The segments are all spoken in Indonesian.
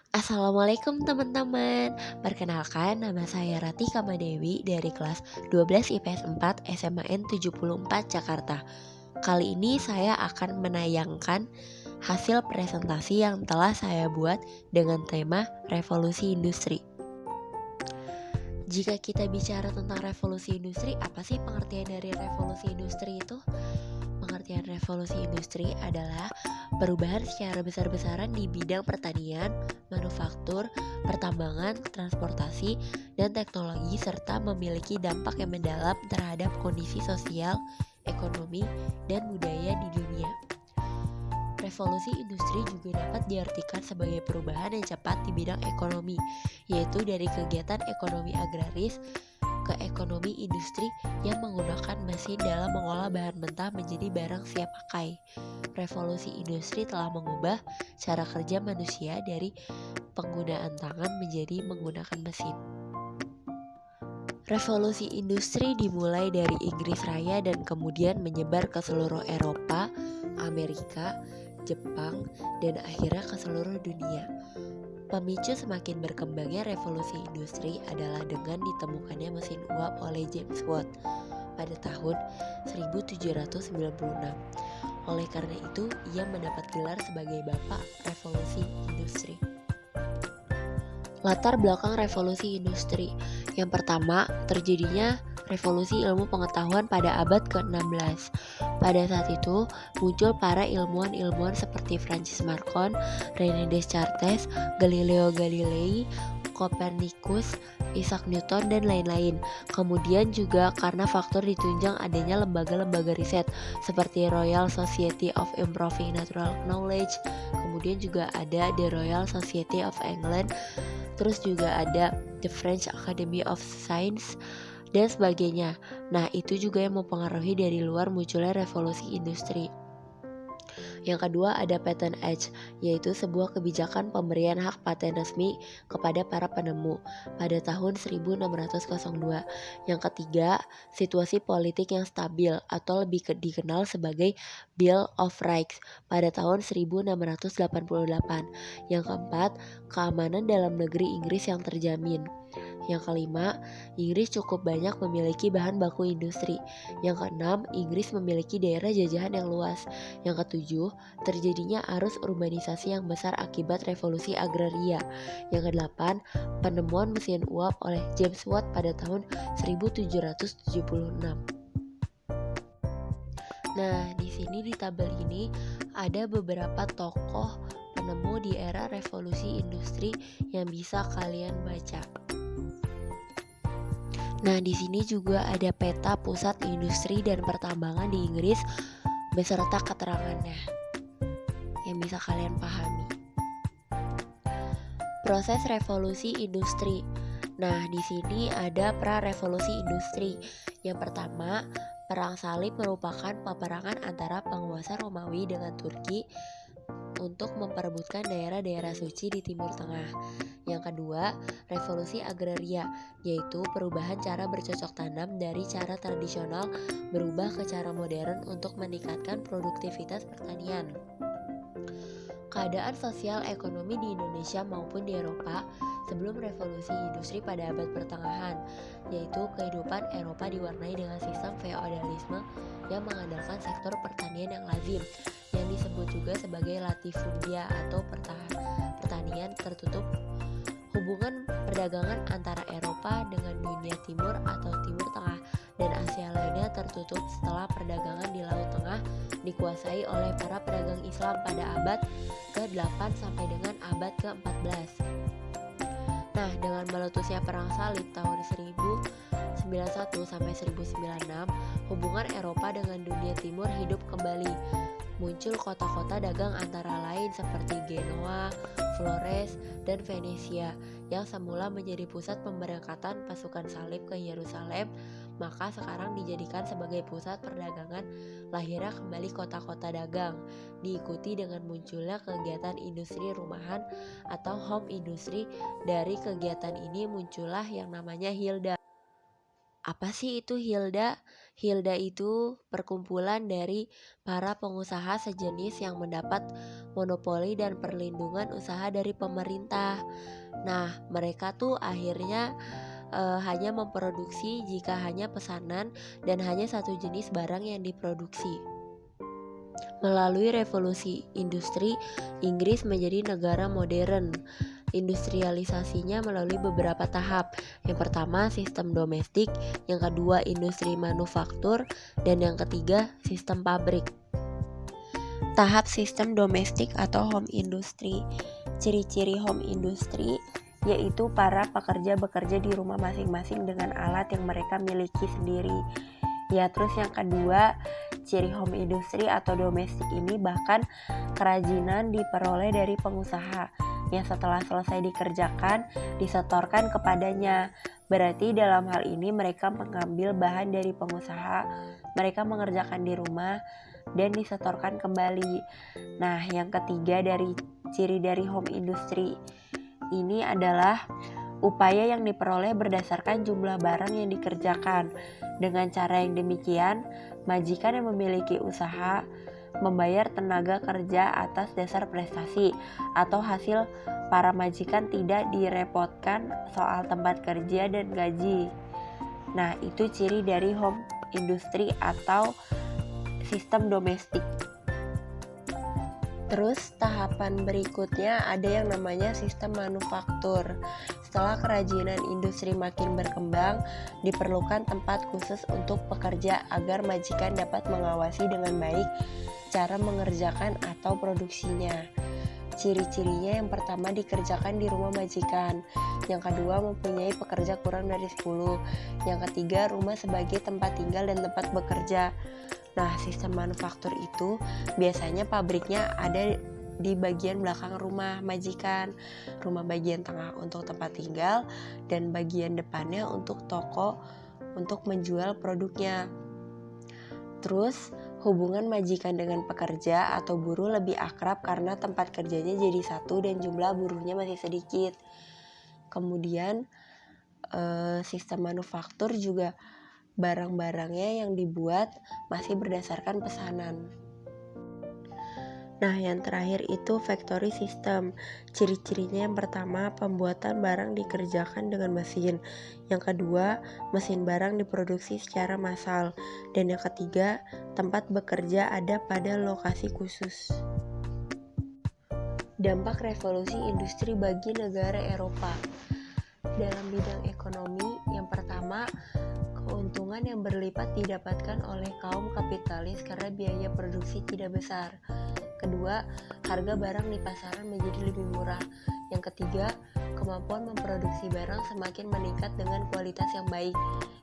Assalamualaikum teman-teman. Perkenalkan, nama saya Rati Kamadewi dari kelas 12 IPS 4 SMAN 74 Jakarta. Kali ini saya akan menayangkan hasil presentasi yang telah saya buat dengan tema revolusi industri. Jika kita bicara tentang revolusi industri, apa sih pengertian dari revolusi industri itu? Pengertian revolusi industri adalah perubahan secara besar-besaran di bidang pertanian, manufaktur, pertambangan, transportasi, dan teknologi serta memiliki dampak yang mendalam terhadap kondisi sosial, ekonomi, dan budaya di dunia. Revolusi industri juga dapat diartikan sebagai perubahan yang cepat di bidang ekonomi, yaitu dari kegiatan ekonomi agraris ke ekonomi industri yang menggunakan mesin dalam mengolah bahan mentah menjadi barang siap pakai. Revolusi industri telah mengubah cara kerja manusia dari penggunaan tangan menjadi menggunakan mesin. Revolusi industri dimulai dari Inggris Raya dan kemudian menyebar ke seluruh Eropa, Amerika, Jepang, dan akhirnya ke seluruh dunia. Pemicu semakin berkembangnya revolusi industri adalah dengan ditemukannya mesin uap oleh James Watt pada tahun 1796. Oleh karena itu, ia mendapat gelar sebagai Bapak Revolusi Industri. Latar belakang revolusi industri. Yang pertama, terjadinya revolusi ilmu pengetahuan pada abad ke-16. Pada saat itu, muncul para ilmuwan-ilmuwan seperti Francis Bacon, René Descartes, Galileo Galilei, Copernicus, Isaac Newton, dan lain-lain. Kemudian juga karena faktor ditunjang adanya lembaga-lembaga riset seperti Royal Society of Improving Natural Knowledge, kemudian juga ada The Royal Society of England, terus juga ada The French Academy of Science, dan sebagainya. Nah, itu juga yang mempengaruhi dari luar munculnya revolusi industri. Yang kedua ada Patent Act, yaitu sebuah kebijakan pemberian hak paten resmi kepada para penemu pada tahun 1602. Yang ketiga, situasi politik yang stabil atau lebih dikenal sebagai Bill of Rights pada tahun 1688. Yang keempat, keamanan dalam negeri Inggris yang terjamin. Yang kelima, Inggris cukup banyak memiliki bahan baku industri. Yang keenam, Inggris memiliki daerah jajahan yang luas. Yang ketujuh, terjadinya arus urbanisasi yang besar akibat revolusi agraria. Yang kedelapan, penemuan mesin uap oleh James Watt pada tahun 1776. Nah, di sini di tabel ini ada beberapa tokoh penemu di era revolusi industri yang bisa kalian baca. Nah, di sini juga ada peta pusat industri dan pertambangan di Inggris beserta keterangannya yang bisa kalian pahami. Proses revolusi industri. Nah, di sini ada pra-revolusi industri. Yang pertama, Perang Salib merupakan peperangan antara penguasa Romawi dengan Turki untuk memperebutkan daerah-daerah suci di Timur Tengah. Yang kedua, revolusi agraria, yaitu perubahan cara bercocok tanam dari cara tradisional berubah ke cara modern untuk meningkatkan produktivitas pertanian. Keadaan sosial ekonomi di Indonesia maupun di Eropa sebelum revolusi industri pada abad pertengahan, yaitu kehidupan Eropa diwarnai dengan sistem feodalisme yang mengandalkan sektor pertanian yang lazim, yang disebut juga sebagai latifundia atau pertanian tertutup. Hubungan perdagangan antara Eropa dengan dunia timur atau Timur Tengah dan Asia lainnya tertutup setelah perdagangan di Laut Tengah dikuasai oleh para pedagang Islam pada abad ke-8 sampai dengan abad ke-14. Nah, dengan meletusnya Perang Salib tahun 1091 sampai 1096, hubungan Eropa dengan dunia timur hidup kembali. Muncul kota-kota dagang antara lain seperti Genoa, Flores, dan Venesia yang semula menjadi pusat pemberangkatan pasukan salib ke Yerusalem, maka sekarang dijadikan sebagai pusat perdagangan. Lahirnya kembali kota-kota dagang, diikuti dengan munculnya kegiatan industri rumahan atau home industry. Dari kegiatan ini muncullah yang namanya Hilda Apa sih itu Hilda? Hilda itu perkumpulan dari para pengusaha sejenis yang mendapat monopoli dan perlindungan usaha dari pemerintah. Nah, mereka tuh akhirnya hanya memproduksi jika hanya pesanan dan hanya satu jenis barang yang diproduksi. Melalui revolusi industri, Inggris menjadi negara modern. Industrialisasinya melalui beberapa tahap. Yang pertama, sistem domestik, yang kedua, industri manufaktur, dan yang ketiga, sistem pabrik. Tahap sistem domestik atau home industry. Ciri-ciri home industry yaitu para pekerja bekerja di rumah masing-masing dengan alat yang mereka miliki sendiri. Ya, terus yang kedua, ciri home industry atau domestik ini bahkan kerajinan diperoleh dari pengusaha yang setelah selesai dikerjakan disetorkan kepadanya. Berarti dalam hal ini mereka mengambil bahan dari pengusaha, mereka mengerjakan di rumah dan disetorkan kembali. Nah, yang ketiga dari ciri dari home industry ini adalah upaya yang diperoleh berdasarkan jumlah barang yang dikerjakan. Dengan cara yang demikian, majikan yang memiliki usaha membayar tenaga kerja atas dasar prestasi atau hasil para majikan tidak direpotkan soal tempat kerja dan gaji. Nah, itu ciri dari home industry atau sistem domestik. Terus tahapan berikutnya ada yang namanya sistem manufaktur. Setelah kerajinan industri makin berkembang, diperlukan tempat khusus untuk pekerja agar majikan dapat mengawasi dengan baik cara mengerjakan atau produksinya. Ciri-cirinya yang pertama dikerjakan di rumah majikan, yang kedua mempunyai pekerja kurang dari 10, yang ketiga rumah sebagai tempat tinggal dan tempat bekerja. Nah, sistem manufaktur itu biasanya pabriknya ada di bagian belakang rumah majikan, rumah bagian tengah untuk tempat tinggal, dan bagian depannya untuk toko untuk menjual produknya. Terus, hubungan majikan dengan pekerja atau buruh lebih akrab karena tempat kerjanya jadi satu dan jumlah buruhnya masih sedikit. Kemudian, sistem manufaktur juga barang-barangnya yang dibuat masih berdasarkan pesanan. Nah, yang terakhir itu factory system. Ciri-cirinya yang pertama, pembuatan barang dikerjakan dengan mesin. Yang kedua, mesin barang diproduksi secara massal. Dan yang ketiga, tempat bekerja ada pada lokasi khusus. Dampak revolusi industri bagi negara Eropa. Dalam bidang ekonomi, yang pertama, keuntungan yang berlipat didapatkan oleh kaum kapitalis karena biaya produksi tidak besar. Kedua, harga barang di pasaran menjadi lebih murah. Yang ketiga, kemampuan memproduksi barang semakin meningkat dengan kualitas yang baik.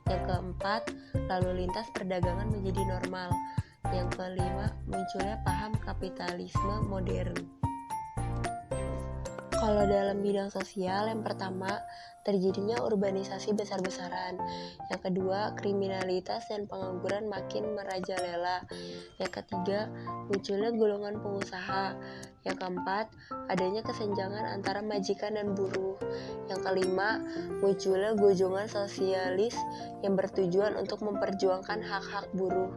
Yang keempat, lalu lintas perdagangan menjadi normal. Yang kelima, munculnya paham kapitalisme modern. Kalau dalam bidang sosial, yang pertama, terjadinya urbanisasi besar-besaran. Yang kedua, kriminalitas dan pengangguran makin merajalela. Yang ketiga, munculnya golongan pengusaha. Yang keempat, adanya kesenjangan antara majikan dan buruh. Yang kelima, munculnya gojongan sosialis yang bertujuan untuk memperjuangkan hak-hak buruh.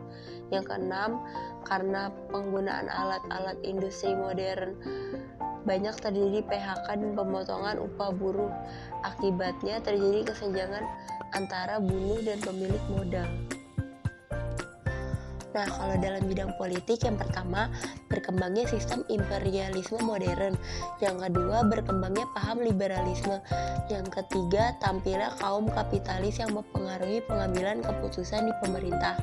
Yang keenam, karena penggunaan alat-alat industri modern, banyak terjadi PHK dan pemotongan upah buruh. Akibatnya terjadi kesenjangan antara buruh dan pemilik modal. Nah, kalau dalam bidang politik, yang pertama, berkembangnya sistem imperialisme modern. Yang kedua, berkembangnya paham liberalisme. Yang ketiga, tampilnya kaum kapitalis yang mempengaruhi pengambilan keputusan di pemerintah.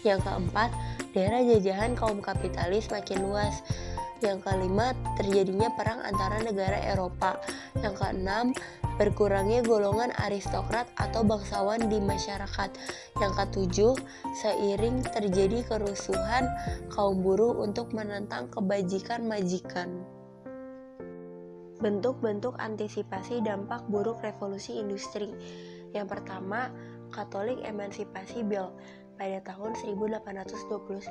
Yang keempat, daerah jajahan kaum kapitalis makin luas. Yang kelima, terjadinya perang antara negara Eropa. Yang keenam, berkurangnya golongan aristokrat atau bangsawan di masyarakat. Yang ketujuh, seiring terjadi kerusuhan kaum buruh untuk menentang kebajikan majikan. Bentuk-bentuk antisipasi dampak buruk revolusi industri. Yang pertama, Catholic Emancipation Bill pada tahun 1829.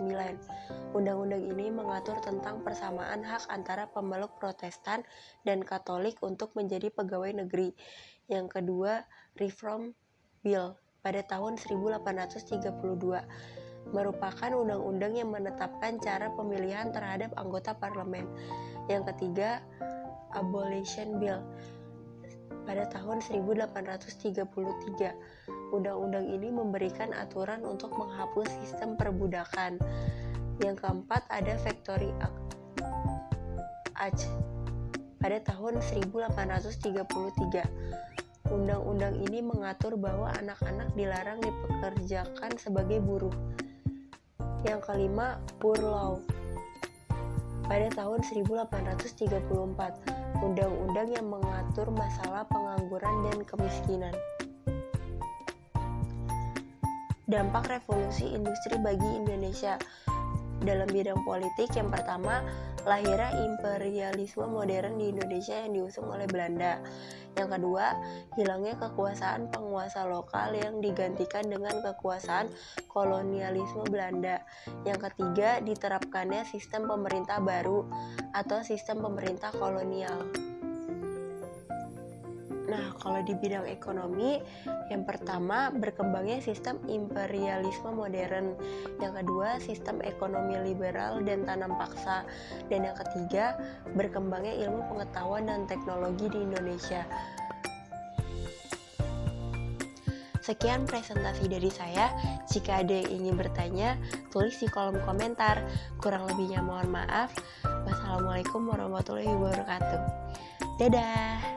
Undang-undang ini mengatur tentang persamaan hak antara pemeluk Protestan dan Katolik untuk menjadi pegawai negeri. Yang kedua, Reform Bill pada tahun 1832, merupakan undang-undang yang menetapkan cara pemilihan terhadap anggota parlemen. Yang ketiga, Abolition Bill pada tahun 1833. Undang-undang ini memberikan aturan untuk menghapus sistem perbudakan. Yang keempat ada Factory Act pada tahun 1833. Undang-undang ini mengatur bahwa anak-anak dilarang dipekerjakan sebagai buruh. Yang kelima, Poor Law pada tahun 1834. Undang-undang yang mengatur masalah pengangguran dan kemiskinan. Dampak revolusi industri bagi Indonesia dalam bidang politik. Yang pertama, lahirnya imperialisme modern di Indonesia yang diusung oleh Belanda. Yang kedua, hilangnya kekuasaan penguasa lokal yang digantikan dengan kekuasaan kolonialisme Belanda. Yang ketiga, diterapkannya sistem pemerintah baru atau sistem pemerintah kolonial. Nah, kalau di bidang ekonomi, yang pertama berkembangnya sistem imperialisme modern, yang kedua sistem ekonomi liberal dan tanam paksa, dan yang ketiga berkembangnya ilmu pengetahuan dan teknologi di Indonesia. Sekian presentasi dari saya. Jika ada yang ingin bertanya, tulis di kolom komentar. Kurang lebihnya mohon maaf. Wassalamualaikum warahmatullahi wabarakatuh. Dadah.